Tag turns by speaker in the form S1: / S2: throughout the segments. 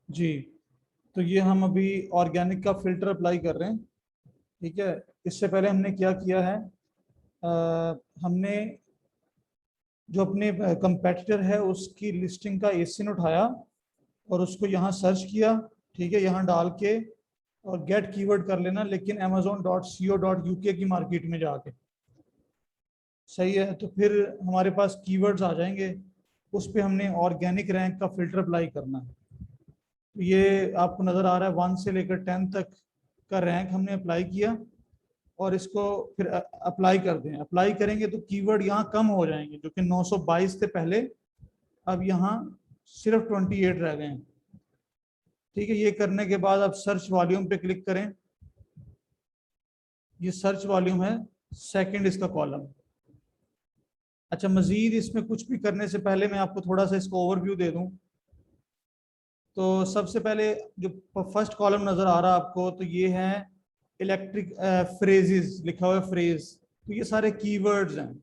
S1: जी। तो ये हम अभी ऑर्गेनिक का फिल्टर अप्लाई कर रहे हैं। ठीक है। इससे पहले हमने क्या किया है, हमने जो अपने कंपेटिटर है उसकी लिस्टिंग का एसिन उठाया और उसको यहाँ सर्च किया। ठीक है, यहाँ डाल के और गेट कीवर्ड कर लेना, लेकिन amazon.co.uk की मार्केट में जाके। सही है, तो फिर हमारे पास कीवर्ड्स आ जाएंगे। उस पे हमने ऑर्गेनिक रैंक का फिल्टर अप्लाई करना है। तो ये आपको नज़र आ रहा है 1 से लेकर 10 तक का रैंक हमने अप्लाई किया। और इसको फिर अप्लाई कर दें। अप्लाई करेंगे तो कीवर्ड यहाँ कम हो जाएंगे, जो कि 922 से पहले अब यहाँ सिर्फ 28 रह गए हैं। ठीक है, ये करने के बाद आप सर्च वॉल्यूम पे क्लिक करें। ये सर्च वॉल्यूम है, सेकंड इसका कॉलम। अच्छा, मजीद इसमें कुछ भी करने से पहले मैं आपको थोड़ा सा इसको ओवरव्यू दे दूं। तो सबसे पहले जो फर्स्ट कॉलम नजर आ रहा है आपको, तो ये है इलेक्ट्रिक फ्रेजेस, लिखा हुआ है फ्रेज। तो ये सारे कीवर्ड्स हैं।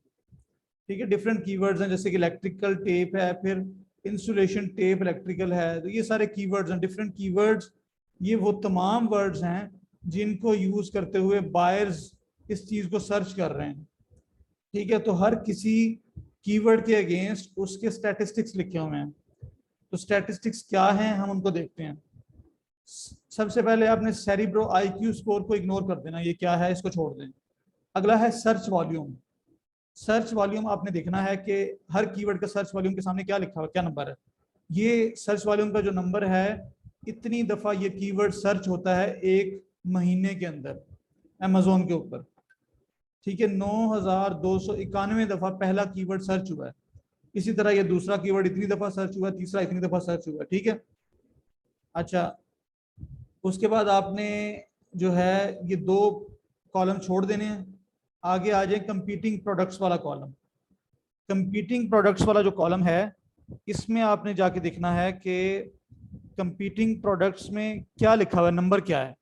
S1: ठीक है, डिफरेंट कीवर्ड्स हैं, जैसे कि इलेक्ट्रिकल टेप है, फिर इंसुलेशन टेप इलेक्ट्रिकल है। तो ये सारे कीवर्ड्स हैं, डिफरेंट कीवर्ड्स। ये वो तमाम वर्ड्स हैं जिनको यूज करते हुए बायर्स इस चीज को सर्च कर रहे हैं। ठीक है, तो हर किसी कीवर्ड के अगेंस्ट उसके स्टैटिस्टिक्स लिखे हुए हैं। तो स्टैटिस्टिक्स क्या हैं, हम उनको देखते हैं। सबसे पहले आपने सेरिब्रो आईक्यू स्कोर को इग्नोर कर देना, ये क्या है, इसको छोड़ दें। अगला है सर्च वॉल्यूम। सर्च वॉल्यूम आपने देखना है कि हर कीवर्ड का सर्च वॉल्यूम के सामने क्या लिखा हुआ, क्या नंबर है। ये सर्च वॉल्यूम का जो नंबर है, इतनी दफा ये कीवर्ड सर्च होता है एक महीने के अंदर अमेजोन के ऊपर। ठीक है, 9291 दफा पहला कीवर्ड सर्च हुआ है। इसी तरह ये दूसरा कीवर्ड इतनी दफा सर्च हुआ है, तीसरा इतनी दफा सर्च हुआ है। ठीक है। अच्छा, उसके बाद आपने जो है ये दो कॉलम छोड़ देने हैं। आगे आ जाए कंपीटिंग प्रोडक्ट्स वाला कॉलम। कंपीटिंग प्रोडक्ट्स वाला जो कॉलम है, इसमें आपने जाके देखना है कि कंपीटिंग प्रोडक्ट्स में क्या लिखा हुआ है, नंबर क्या है।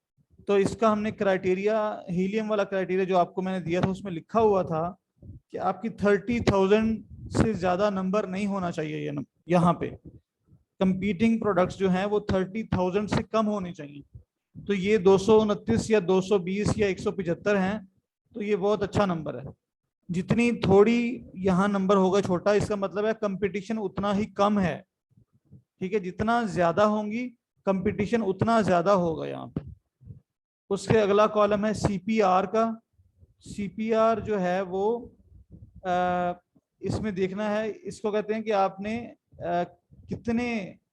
S1: तो इसका हमने क्राइटेरिया, हीलियम वाला क्राइटेरिया जो आपको मैंने दिया था, उसमें लिखा हुआ था कि आपकी 30,000 से ज्यादा नंबर नहीं होना चाहिए। ये यहाँ पे कंपीटिंग प्रोडक्ट्स जो हैं वो 30,000 से कम होनी चाहिए। तो ये 229 या 220 या 175 हैं। तो ये बहुत अच्छा नंबर है। जितनी थोड़ी यहाँ नंबर होगा छोटा, इसका मतलब है कंपटीशन उतना ही कम है। ठीक है, जितना ज्यादा होंगी कंपटीशन उतना ज्यादा होगा यहाँ पे। उसके अगला कॉलम है सीपीआर का। सीपीआर जो है वो आ, इसमें देखना है, इसको कहते हैं कि आपने कितने,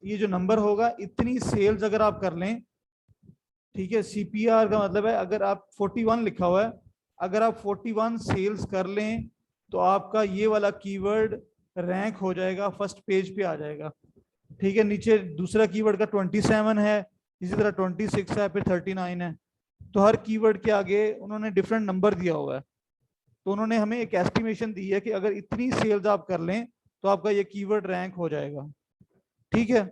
S1: ये जो नंबर होगा इतनी सेल्स अगर आप कर लें। ठीक है, सीपीआर का मतलब है अगर आप 41 लिखा हुआ है, अगर आप 41 सेल्स कर लें तो आपका ये वाला कीवर्ड रैंक हो जाएगा, फर्स्ट पेज पे आ जाएगा। ठीक है, नीचे दूसरा कीवर्ड का 27 है, इसी तरह 26 है, फिर 39 है। तो हर कीवर्ड के आगे उन्होंने डिफरेंट नंबर दिया हुआ है। तो उन्होंने हमें एक एस्टिमेशन दी है कि अगर इतनी सेल्स आप कर लें तो आपका ये कीवर्ड रैंक हो जाएगा। ठीक है,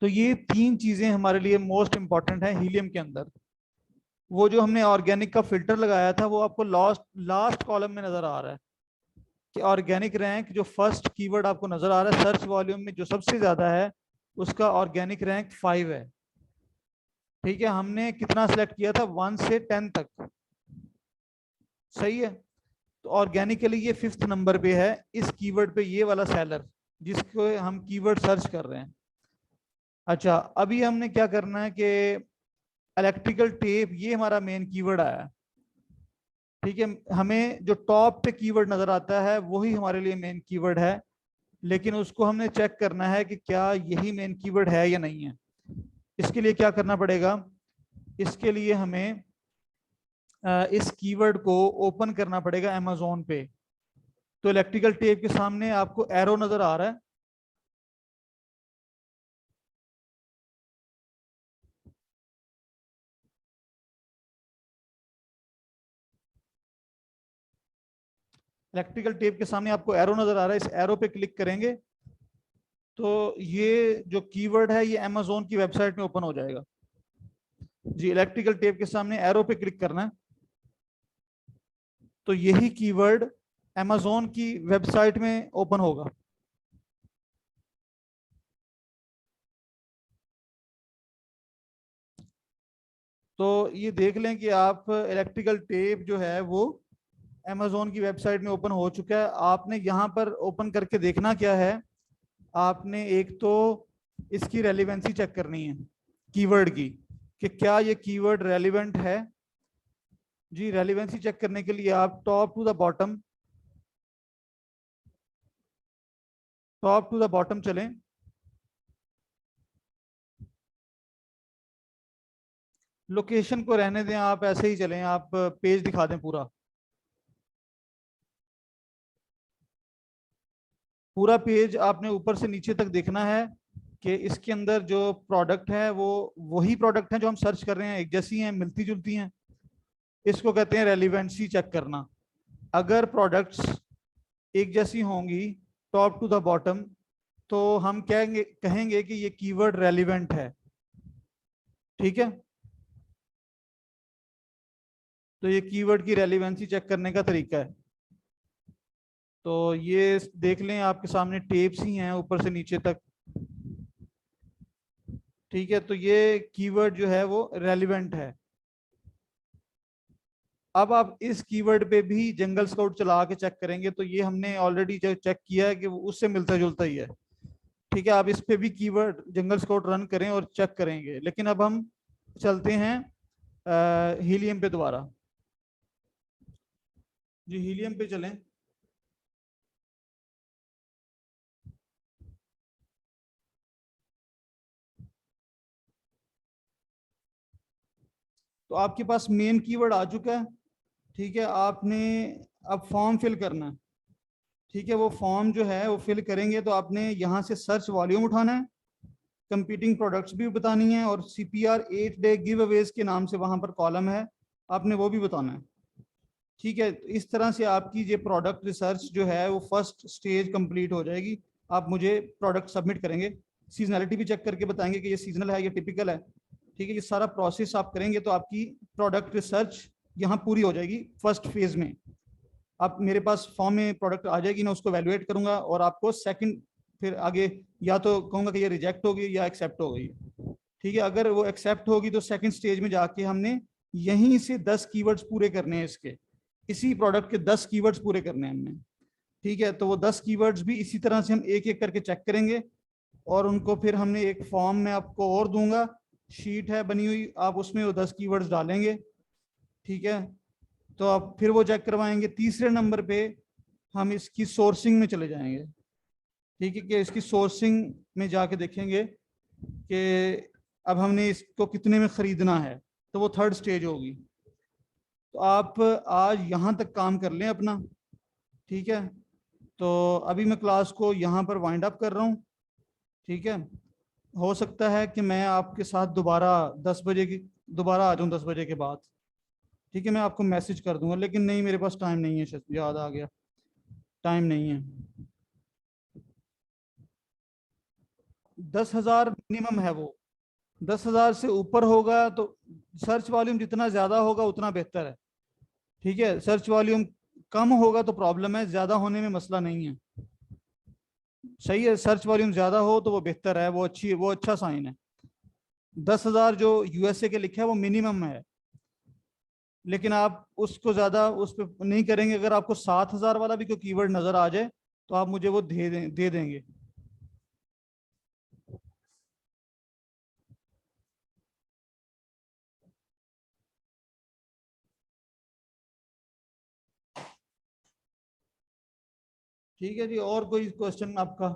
S1: तो ये तीन चीजें हमारे लिए मोस्ट इंपॉर्टेंट है हीलियम के अंदर। वो जो हमने ऑर्गेनिक का फिल्टर लगाया था वो आपको लास्ट लास्ट कॉलम में नजर आ रहा है कि ऑर्गेनिक रैंक जो फर्स्ट कीवर्ड आपको नजर आ रहा है सर्च वॉल्यूम में जो सबसे ज्यादा है, उसका ऑर्गेनिक रैंक 5 है। ठीक है, हमने कितना सिलेक्ट किया था, 1 से 10 तक। सही है, तो ऑर्गेनिकली ये 5th नंबर पे है इस कीवर्ड पे, ये वाला सेलर जिसको हम कीवर्ड सर्च कर रहे हैं। अच्छा, अभी हमने क्या करना है कि इलेक्ट्रिकल टेप, ये हमारा मेन कीवर्ड आया है। ठीक है, हमें जो टॉप पे कीवर्ड नजर आता है वही हमारे लिए मेन कीवर्ड है, लेकिन उसको हमने चेक करना है कि क्या यही मेन कीवर्ड है या नहीं है। इसके लिए क्या करना पड़ेगा, इसके लिए हमें इस कीवर्ड को ओपन करना पड़ेगा अमेजोन पे। तो इलेक्ट्रिकल टेप के सामने आपको एरो नजर आ रहा है। इलेक्ट्रिकल टेप के सामने आपको एरो नजर आ रहा है, इस एरो पे क्लिक करेंगे तो ये जो कीवर्ड है ये अमेजोन की वेबसाइट में ओपन हो जाएगा। जी, इलेक्ट्रिकल टेप के सामने एरो पे क्लिक करना है तो यही कीवर्ड अमेजोन की वेबसाइट में ओपन होगा। तो ये देख लें कि आप इलेक्ट्रिकल टेप जो है वो अमेजोन की वेबसाइट में ओपन हो चुका है। आपने यहाँ पर ओपन करके देखना क्या है, आपने एक तो इसकी रेलिवेंसी चेक करनी है कीवर्ड की, कि क्या ये कीवर्ड रेलिवेंट है। जी, रेलिवेंसी चेक करने के लिए आप टॉप टू द बॉटम चलें। लोकेशन को रहने दें, आप ऐसे ही चलें, आप पेज दिखा दें पूरा। पूरा पेज आपने ऊपर से नीचे तक देखना है कि इसके अंदर जो प्रोडक्ट है वो वही प्रोडक्ट है जो हम सर्च कर रहे हैं, एक जैसी हैं, मिलती जुलती हैं। इसको कहते हैं रेलिवेंसी चेक करना। अगर प्रोडक्ट्स एक जैसी होंगी टॉप टू द बॉटम, तो हम कहेंगे कि ये कीवर्ड रेलिवेंट है। ठीक है, तो ये कीवर्ड की रेलिवेंसी चेक करने का तरीका है। तो ये देख लें, आपके सामने टेप्स ही हैं ऊपर से नीचे तक। ठीक है, तो ये कीवर्ड जो है वो रेलिवेंट है। अब आप इस कीवर्ड पे भी जंगल स्काउट चला के चेक करेंगे, तो ये हमने ऑलरेडी जो चेक किया है कि वो उससे मिलता जुलता ही है। ठीक है, आप इस पे भी कीवर्ड जंगल स्काउट रन करें और चेक करेंगे। लेकिन अब हम चलते हैं हीलियम पे दोबारा। जी, हीलियम पे चलें। तो आपके पास मेन कीवर्ड आ चुका है। ठीक है, आपने अब फॉर्म फिल करना है। ठीक है, वो फॉर्म जो है वो फिल करेंगे तो आपने यहाँ से सर्च वॉल्यूम उठाना है, कंपीटिंग प्रोडक्ट्स भी बतानी है, और CPR 8 डे गिव अवेज के नाम से वहां पर कॉलम है, आपने वो भी बताना है। ठीक है, तो इस तरह से आपकी ये प्रोडक्ट रिसर्च जो है वो फर्स्ट स्टेज कंप्लीट हो जाएगी। आप मुझे प्रोडक्ट सबमिट करेंगे, सीजनलिटी भी चेक करके बताएंगे कि ये सीजनल है, ये टिपिकल है। ठीक है, ये सारा प्रोसेस आप करेंगे तो आपकी प्रोडक्ट रिसर्च यहाँ पूरी हो जाएगी फर्स्ट फेज में। आप मेरे पास फॉर्म में प्रोडक्ट आ जाएगी, मैं उसको वैल्यूएट करूंगा और आपको सेकंड फिर आगे या तो कहूंगा कि ये रिजेक्ट होगी या एक्सेप्ट हो गई। ठीक है, अगर वो एक्सेप्ट होगी तो सेकंड स्टेज में जाके हमने यहीं से 10 कीवर्ड्स पूरे करने हैं, इसके इसी प्रोडक्ट के 10 कीवर्ड्स पूरे करने हैं हमने। ठीक है, तो वो 10 कीवर्ड्स भी इसी तरह से हम एक एक करके चेक करेंगे और उनको फिर हमने एक फॉर्म में आपको और दूंगा, शीट है बनी हुई, आप उसमें वो 10 कीवर्ड्स डालेंगे। ठीक है, तो आप फिर वो चेक करवाएंगे। तीसरे नंबर पे हम इसकी सोर्सिंग में चले जाएंगे। ठीक है, कि इसकी सोर्सिंग में जाके देखेंगे कि अब हमने इसको कितने में खरीदना है, तो वो थर्ड स्टेज होगी। तो आप आज यहाँ तक काम कर लें अपना। ठीक है, तो अभी मैं क्लास को यहाँ पर वाइंड अप कर रहा हूँ। ठीक है, हो सकता है कि मैं आपके साथ दोबारा 10 बजे की दोबारा आ जाऊँ 10 बजे के बाद। ठीक है, मैं आपको मैसेज कर दूंगा, लेकिन नहीं, मेरे पास टाइम नहीं है, शायद याद आ गया, टाइम नहीं है। 10,000 मिनिमम है वो। 10,000 से ऊपर होगा तो सर्च वॉल्यूम जितना ज्यादा होगा उतना बेहतर है। ठीक है, सर्च वॉल्यूम कम होगा तो प्रॉब्लम है, ज्यादा होने में मसला नहीं है। सही है, सर्च वॉल्यूम ज्यादा हो तो वो बेहतर है, वो अच्छा साइन है। 10,000 जो USA के लिखा है वो मिनिमम है, लेकिन आप उसको ज्यादा उस पर नहीं करेंगे। अगर आपको 7,000 वाला भी कोई कीवर्ड नजर आ जाए तो आप मुझे वो दे देंगे। ठीक है जी, और कोई क्वेश्चन आपका?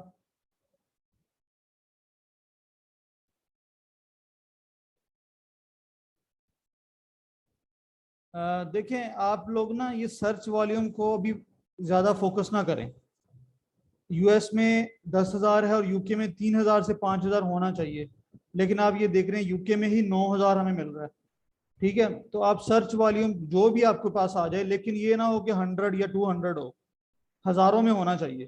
S1: देखें, आप लोग ना ये सर्च वॉल्यूम को अभी ज्यादा फोकस ना करें। US में 10,000 है और UK में 3,000 से 5,000 होना चाहिए, लेकिन आप ये देख रहे हैं UK में ही 9,000 हमें मिल रहा है। ठीक है, तो आप सर्च वॉल्यूम जो भी आपके पास आ जाए, लेकिन ये ना हो कि 100 या 200 हो, हजारों में होना चाहिए।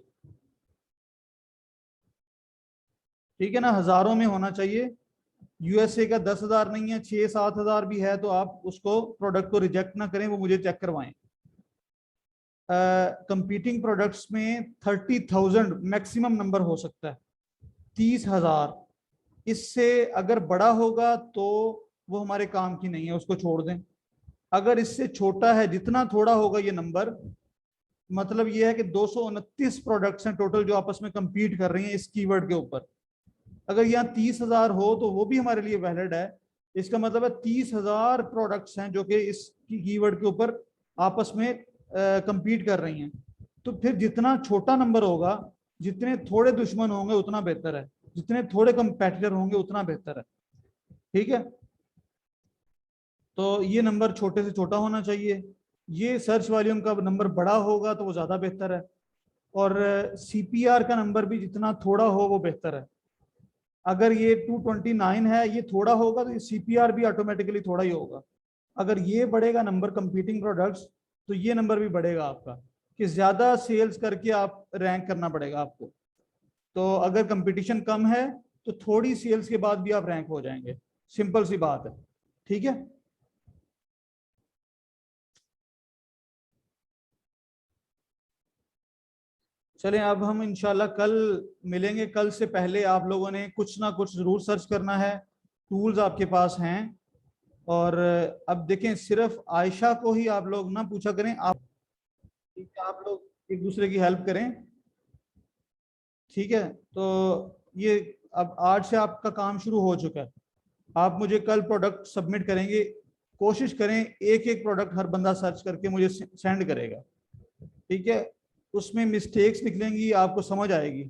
S1: ठीक है ना, हजारों में होना चाहिए। USA का 10,000 नहीं है, 6-7,000 भी है तो आप उसको प्रोडक्ट को रिजेक्ट ना करें, वो मुझे चेक करवाएं। कंपीटिंग प्रोडक्ट्स में 30,000 मैक्सिमम नंबर हो सकता है, 30,000। इससे अगर बड़ा होगा तो वो हमारे काम की नहीं है, उसको छोड़ दें। अगर इससे छोटा है, जितना थोड़ा होगा ये नंबर, मतलब ये है कि 229 प्रोडक्ट्स हैं टोटल जो आपस में compete कर रही हैं इस कीवर्ड के ऊपर। अगर यहाँ 30,000 हो तो वो भी हमारे लिए वैलिड है। इसका मतलब है 30,000 प्रोडक्ट्स हैं जो कि इस कीवर्ड के ऊपर आपस में compete कर रही हैं। तो फिर जितना छोटा नंबर होगा, जितने थोड़े दुश्मन होंगे उतना बेहतर है, जितने थोड़े कंपेटिटर होंगे उतना बेहतर है। ठीक है, तो ये नंबर छोटे से छोटा होना चाहिए। ये सर्च वॉल्यूम का नंबर बड़ा होगा तो वो ज्यादा बेहतर है, और सीपीआर का नंबर भी जितना थोड़ा हो वो बेहतर है। अगर ये 229 है, ये थोड़ा होगा तो सीपीआर भी ऑटोमेटिकली थोड़ा ही होगा। अगर ये बढ़ेगा नंबर कंपीटिंग प्रोडक्ट्स, तो ये नंबर भी बढ़ेगा आपका, कि ज्यादा सेल्स करके आप रैंक करना पड़ेगा आपको। तो अगर कंपटीशन कम है तो थोड़ी सेल्स के बाद भी आप रैंक हो जाएंगे, सिंपल सी बात है। ठीक है, चलें अब हम इंशाल्लाह कल मिलेंगे। कल से पहले आप लोगों ने कुछ ना कुछ जरूर सर्च करना है, टूल्स आपके पास हैं। और अब देखें, सिर्फ आयशा को ही आप लोग ना पूछा करें, आप लोग एक दूसरे की हेल्प करें। ठीक है, तो ये अब आज से आपका काम शुरू हो चुका है। आप मुझे कल प्रोडक्ट सबमिट करेंगे, कोशिश करें एक एक प्रोडक्ट हर बंदा सर्च करके मुझे सेंड करेगा। ठीक है, उसमें मिस्टेक्स निकलेंगी, आपको समझ आएगी,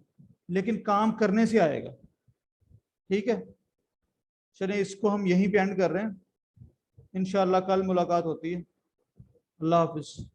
S1: लेकिन काम करने से आएगा। ठीक है, चलिए इसको हम यहीं पे एंड कर रहे हैं, इंशाल्लाह कल मुलाकात होती है। अल्लाह हाफिज।